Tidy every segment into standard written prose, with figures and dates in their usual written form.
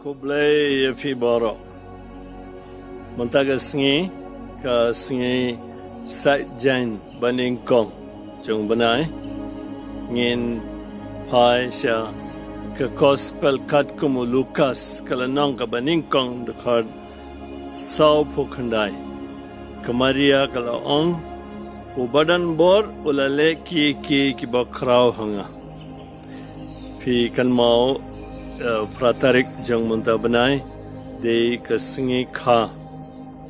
Kublai fi borok. Montaga sengi ka sengi sait jain baning kong jong benai ngin pai sya ke gospel kat kumu Lukas kalanong ka baning kong dekat sau pukandai kemaria kalau ong ubadan bor ulale Kiei-Kiei Kiba Khraw hanga pi kan mau pratarik jong munta benai de ke sengi kha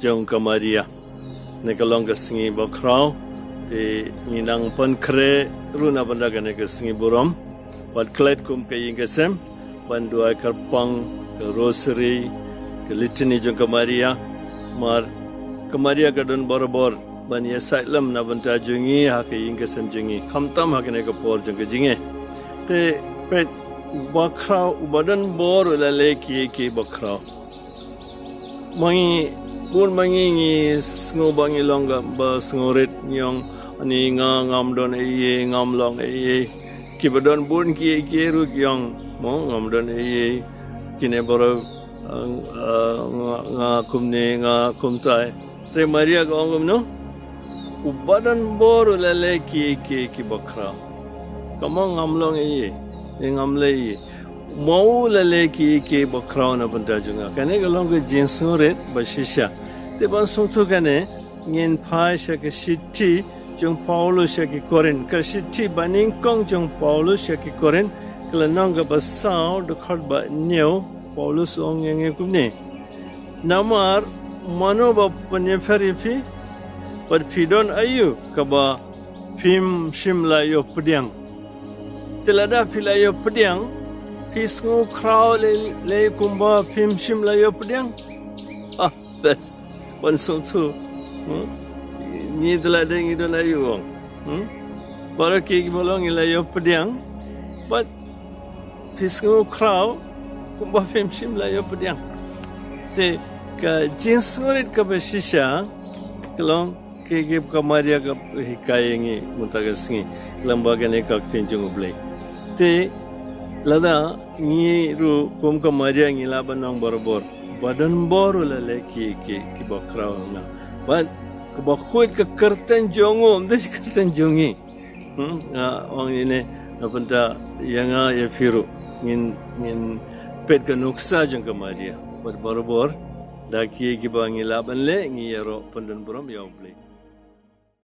jong kamaria nekalong ke sengi ba Khraw de ninang pan kre runa banda gane ke sengi buram wat klet kum ke ingesem bandua karpang ke rosary ke litany jong kamaria mar kamaria ke Donbor ban ya sailam na banta jungi ha ke ingesem jungi khamtam ha ke ne ke por jong ke jinge te pet ba Khraw ubadan bor ulale Kiei-Kiei ba Khraw mangi bun mangi ngi sngo bangi longa ba snoret nyong ani nga ngam don e ngam long e kibadon bun Kiei-Kiei ru kyong mo ngam don e kine boro nga kumne nga kumtai re maria ko ngum no ubadan bor ulale Kiei-Kiei Kiba Khraw kamong ngam long e ngam le mau lele Kiei-Kiei ba Khraw na banta junga kane galong ke jinsuret ba shisha te ban sungtu kane ngin phai sha ke sitti jong Paulo sha ke koren ka sitti baning kong jong Paulo sha ke koren kala nang ga ba sao de khat ba new Paulo song nge kumne namar mano ba panye phari phi par phidon ayu ka ba phim shimla yo pdiang telada philayo pdiang Pisngu Khraw le kumba phim shimla yo pdiang bes wan sung tu ni telada ngi don ayu wong bara ki bolong ila yo pdiang but Pisngu Khraw kumba phim shimla yo pdiang te ka jinsurit ka besisha kelong ke kamaria ka hikaya ngi mutaga singi lambaga ne ka tinjung blai te lada ngi ru kum kamaria ngi laban nang bor badan bor lale Kiei-Kiei Kiba Khraw na ban ka khut ka kerten jongom de kerten jongi ong ini apanta yanga ya firu ngin pet ka nuksa jong kamaria bor da Kiei Kiba ngi laban le ngi yaro pandan borom ya blai